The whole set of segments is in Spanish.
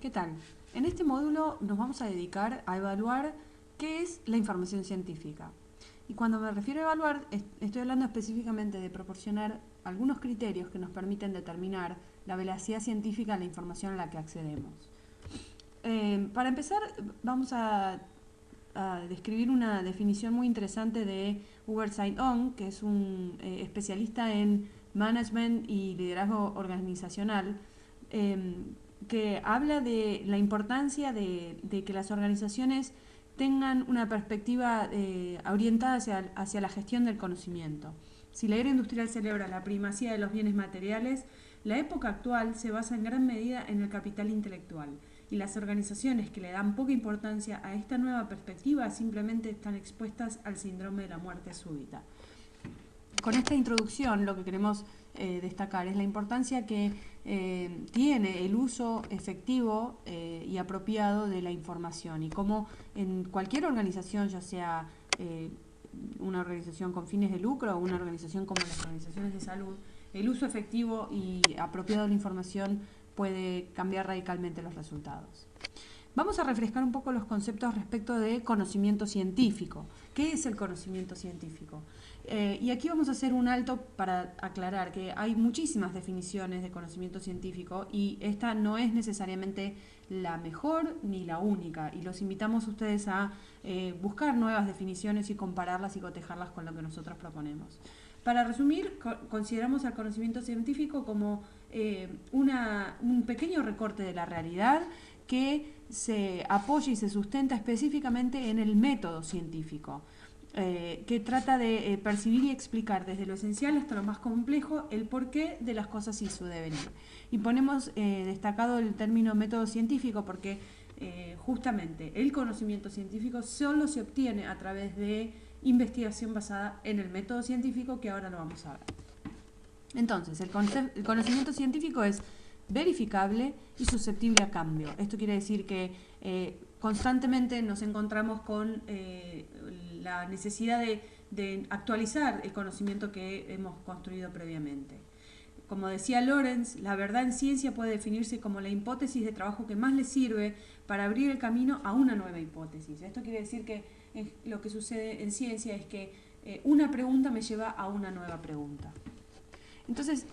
¿Qué tal? En este módulo nos vamos a dedicar a evaluar qué es la información científica. Y cuando me refiero a evaluar, estoy hablando específicamente de proporcionar algunos criterios que nos permiten determinar la veracidad científica de la información a la que accedemos. Para empezar, vamos a describir una definición muy interesante de Uwe Said-On, que es un especialista en management y liderazgo organizacional, que habla de la importancia de que las organizaciones tengan una perspectiva orientada hacia la gestión del conocimiento. Si la era industrial celebra la primacía de los bienes materiales, la época actual se basa en gran medida en el capital intelectual, y las organizaciones que le dan poca importancia a esta nueva perspectiva simplemente están expuestas al síndrome de la muerte súbita. Con esta introducción lo que queremos destacar es la importancia que tiene el uso efectivo y apropiado de la información, y cómo en cualquier organización, ya sea una organización con fines de lucro o una organización como las organizaciones de salud, el uso efectivo y apropiado de la información puede cambiar radicalmente los resultados. Vamos a refrescar un poco los conceptos respecto de conocimiento científico. ¿Qué es el conocimiento científico? Y aquí vamos a hacer un alto para aclarar que hay muchísimas definiciones de conocimiento científico y esta no es necesariamente la mejor ni la única, y los invitamos a ustedes a buscar nuevas definiciones y compararlas y cotejarlas con lo que nosotros proponemos. Para resumir, consideramos al conocimiento científico como un pequeño recorte de la realidad que se apoya y se sustenta específicamente en el método científico, que trata de percibir y explicar desde lo esencial hasta lo más complejo el porqué de las cosas y su devenir. Y ponemos destacado el término método científico porque justamente el conocimiento científico solo se obtiene a través de investigación basada en el método científico, que ahora lo vamos a ver. Entonces, el conocimiento científico es verificable y susceptible a cambio. Esto quiere decir que constantemente nos encontramos con la necesidad de actualizar el conocimiento que hemos construido previamente. Como decía Lorenz, la verdad en ciencia puede definirse como la hipótesis de trabajo que más le sirve para abrir el camino a una nueva hipótesis. Esto quiere decir que lo que sucede en ciencia es que una pregunta me lleva a una nueva pregunta. Entonces,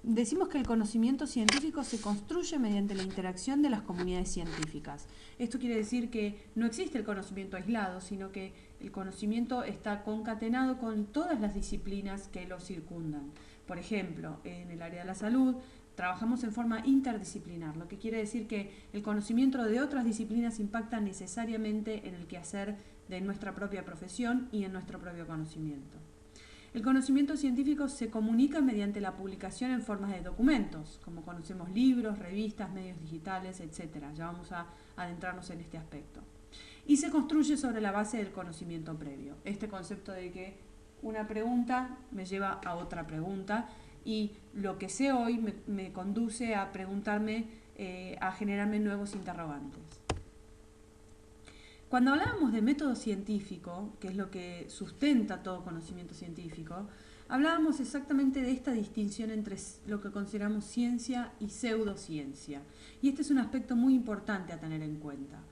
decimos que el conocimiento científico se construye mediante la interacción de las comunidades científicas. Esto quiere decir que no existe el conocimiento aislado, sino que el conocimiento está concatenado con todas las disciplinas que lo circundan. Por ejemplo, en el área de la salud trabajamos en forma interdisciplinar, lo que quiere decir que el conocimiento de otras disciplinas impacta necesariamente en el quehacer de nuestra propia profesión y en nuestro propio conocimiento. El conocimiento científico se comunica mediante la publicación en formas de documentos, como conocemos libros, revistas, medios digitales, etc. Ya vamos a adentrarnos en este aspecto. Y se construye sobre la base del conocimiento previo. Este concepto de que una pregunta me lleva a otra pregunta, y lo que sé hoy me conduce a preguntarme, a generarme nuevos interrogantes. Cuando hablábamos de método científico, que es lo que sustenta todo conocimiento científico, hablábamos exactamente de esta distinción entre lo que consideramos ciencia y pseudociencia. Y este es un aspecto muy importante a tener en cuenta.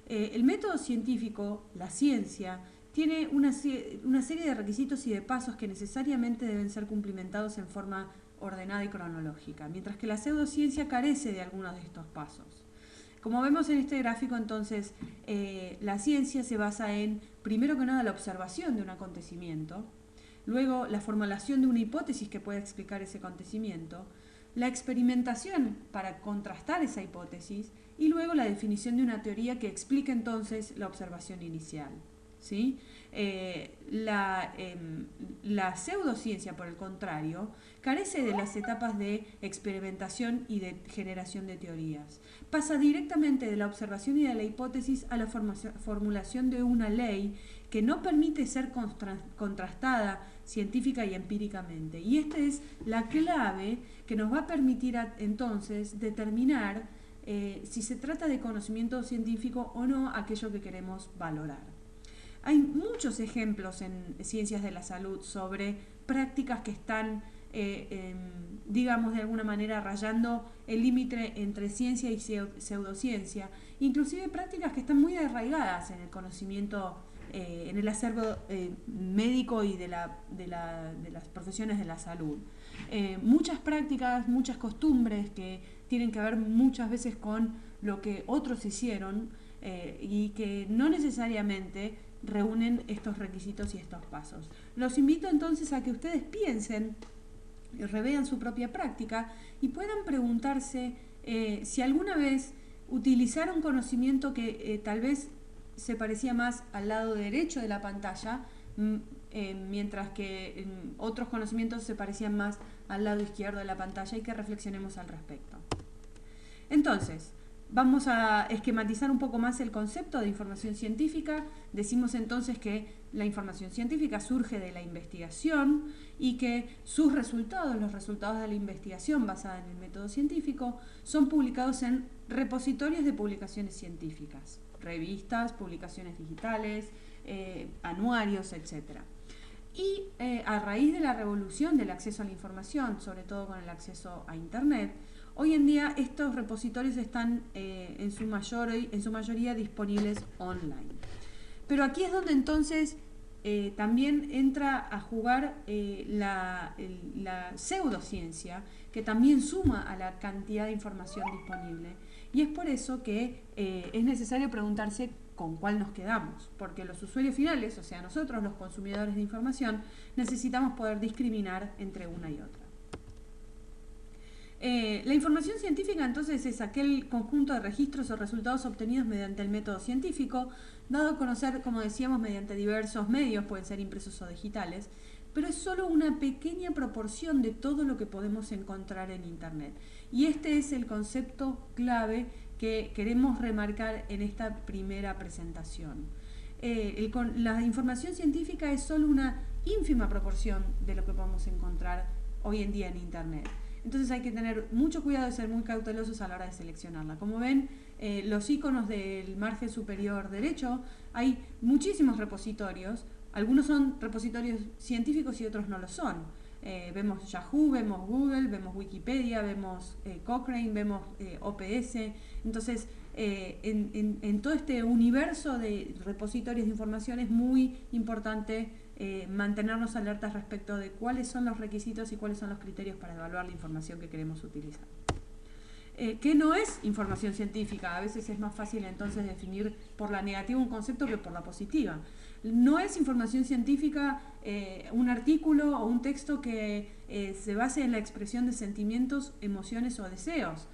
El método científico, la ciencia, tiene una serie de requisitos y de pasos que necesariamente deben ser cumplimentados en forma ordenada y cronológica, mientras que la pseudociencia carece de algunos de estos pasos. Como vemos en este gráfico, entonces, la ciencia se basa en, primero que nada, la observación de un acontecimiento, luego la formulación de una hipótesis que pueda explicar ese acontecimiento, la experimentación para contrastar esa hipótesis, y luego la definición de una teoría que explique entonces la observación inicial. ¿Sí? La pseudociencia, por el contrario, carece de las etapas de experimentación y de generación de teorías. Pasa directamente de la observación y de la hipótesis a la formulación de una ley que no permite ser contrastada científica y empíricamente. Y esta es la clave que nos va a permitir entonces determinar si se trata de conocimiento científico o no aquello que queremos valorar. Hay muchos ejemplos en ciencias de la salud sobre prácticas que están digamos de alguna manera rayando el límite entre ciencia y pseudociencia, inclusive prácticas que están muy arraigadas en el conocimiento, en el acervo médico y de las profesiones de la salud. Muchas prácticas, muchas costumbres que tienen que ver muchas veces con lo que otros hicieron y que no necesariamente reúnen estos requisitos y estos pasos. Los invito entonces a que ustedes piensen, revean su propia práctica y puedan preguntarse si alguna vez utilizaron conocimiento que tal vez se parecía más al lado derecho de la pantalla, mientras que otros conocimientos se parecían más al lado izquierdo de la pantalla, y que reflexionemos al respecto. Entonces, vamos a esquematizar un poco más el concepto de información científica. Decimos entonces que la información científica surge de la investigación y que sus resultados, los resultados de la investigación basada en el método científico, son publicados en repositorios de publicaciones científicas, revistas, publicaciones digitales, anuarios, etc. Y a raíz de la revolución del acceso a la información, sobre todo con el acceso a Internet, hoy en día estos repositorios están en su mayoría disponibles online. Pero aquí es donde entonces también entra a jugar la pseudociencia, que también suma a la cantidad de información disponible. Y es por eso que es necesario preguntarse con cuál nos quedamos, porque los usuarios finales, o sea, nosotros, los consumidores de información, necesitamos poder discriminar entre una y otra. La información científica entonces es aquel conjunto de registros o resultados obtenidos mediante el método científico, dado a conocer, como decíamos, mediante diversos medios, pueden ser impresos o digitales, pero es solo una pequeña proporción de todo lo que podemos encontrar en Internet. Y este es el concepto clave que queremos remarcar en esta primera presentación. La información científica es solo una ínfima proporción de lo que podemos encontrar hoy en día en Internet. Entonces hay que tener mucho cuidado y ser muy cautelosos a la hora de seleccionarla. Como ven, los iconos del margen superior derecho, hay muchísimos repositorios. Algunos son repositorios científicos y otros no lo son. Vemos Yahoo, vemos Google, vemos Wikipedia, vemos Cochrane, vemos OPS. Entonces, en todo este universo de repositorios de información es muy importante mantenernos alertas respecto de cuáles son los requisitos y cuáles son los criterios para evaluar la información que queremos utilizar. ¿Qué no es información científica? A veces es más fácil entonces definir por la negativa un concepto que por la positiva. No es información científica un artículo o un texto que se base en la expresión de sentimientos, emociones o deseos,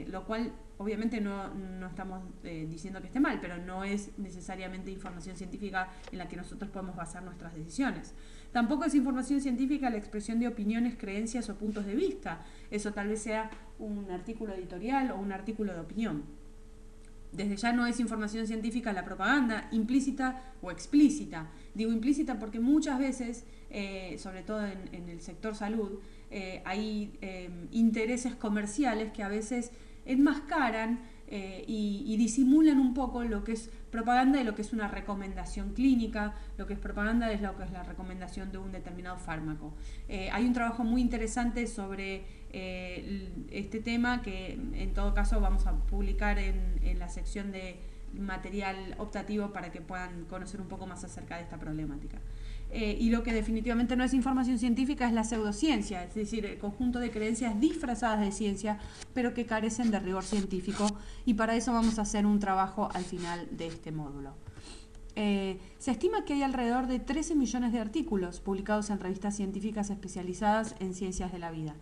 lo cual obviamente no estamos diciendo que esté mal, pero no es necesariamente información científica en la que nosotros podemos basar nuestras decisiones. Tampoco es información científica la expresión de opiniones, creencias o puntos de vista. Eso tal vez sea un artículo editorial o un artículo de opinión. Desde ya no es información científica la propaganda implícita o explícita. Digo implícita porque muchas veces, sobre todo en el sector salud, hay intereses comerciales que a veces enmascaran y disimulan un poco lo que es propaganda de lo que es una recomendación clínica, lo que es propaganda es lo que es la recomendación de un determinado fármaco. Hay un trabajo muy interesante sobre este tema que en todo caso vamos a publicar en la sección de material optativo para que puedan conocer un poco más acerca de esta problemática. Y lo que definitivamente no es información científica es la pseudociencia, es decir, el conjunto de creencias disfrazadas de ciencia, pero que carecen de rigor científico, y para eso vamos a hacer un trabajo al final de este módulo. Se estima que hay alrededor de 13 millones de artículos publicados en revistas científicas especializadas en ciencias de la vida.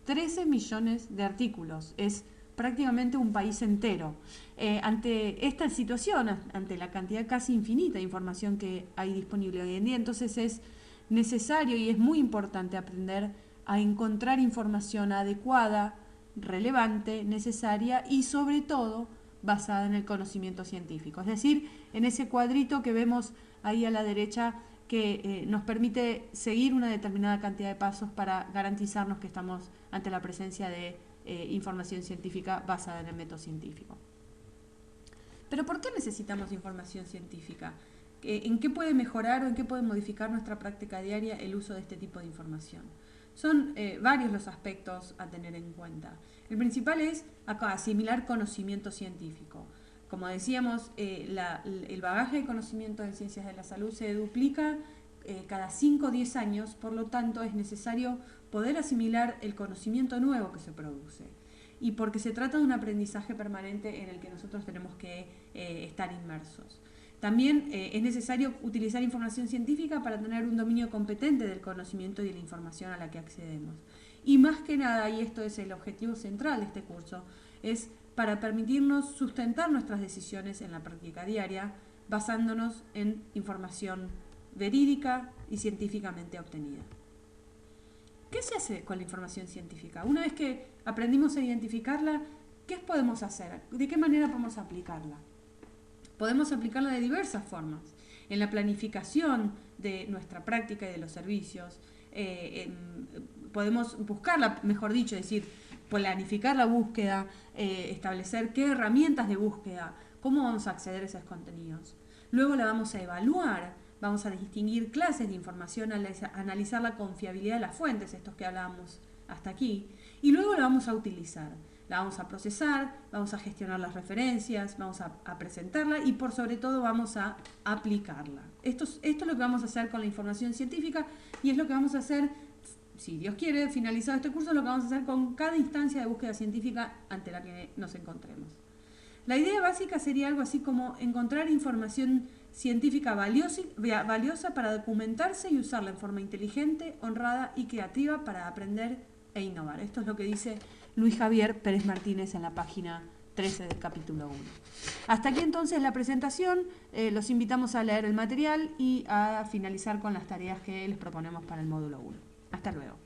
13 millones de artículos, es prácticamente un país entero. Ante esta situación, ante la cantidad casi infinita de información que hay disponible hoy en día, entonces es necesario y es muy importante aprender a encontrar información adecuada, relevante, necesaria y sobre todo basada en el conocimiento científico. Es decir, en ese cuadrito que vemos ahí a la derecha que nos permite seguir una determinada cantidad de pasos para garantizarnos que estamos ante la presencia de información científica basada en el método científico. Pero ¿por qué necesitamos información científica? ¿En qué puede mejorar o en qué puede modificar nuestra práctica diaria el uso de este tipo de información? Son varios los aspectos a tener en cuenta. El principal es asimilar conocimiento científico. Como decíamos, el bagaje de conocimiento en ciencias de la salud se duplica cada 5 o 10 años, por lo tanto es necesario poder asimilar el conocimiento nuevo que se produce. Y porque se trata de un aprendizaje permanente en el que nosotros tenemos que estar inmersos. También es necesario utilizar información científica para tener un dominio competente del conocimiento y de la información a la que accedemos. Y más que nada, y esto es el objetivo central de este curso, es para permitirnos sustentar nuestras decisiones en la práctica diaria, basándonos en información verídica y científicamente obtenida. ¿Qué se hace con la información científica? Una vez que aprendimos a identificarla, ¿qué podemos hacer? ¿De qué manera podemos aplicarla? Podemos aplicarla de diversas formas. En la planificación de nuestra práctica y de los servicios, podemos buscarla, mejor dicho, es decir, planificar la búsqueda, establecer qué herramientas de búsqueda, cómo vamos a acceder a esos contenidos. Luego la vamos a evaluar, vamos a distinguir clases de información, analizar la confiabilidad de las fuentes, estos que hablábamos hasta aquí, y luego la vamos a utilizar. La vamos a procesar, vamos a gestionar las referencias, vamos a presentarla y por sobre todo vamos a aplicarla. Esto es lo que vamos a hacer con la información científica y es lo que vamos a hacer, si Dios quiere, finalizado este curso, lo que vamos a hacer con cada instancia de búsqueda científica ante la que nos encontremos. La idea básica sería algo así como encontrar información científica valiosa para documentarse y usarla en forma inteligente, honrada y creativa para aprender e innovar. Esto es lo que dice Luis Javier Pérez Martínez en la página 13 del capítulo 1. Hasta aquí entonces la presentación. Los invitamos a leer el material y a finalizar con las tareas que les proponemos para el módulo 1. Hasta luego.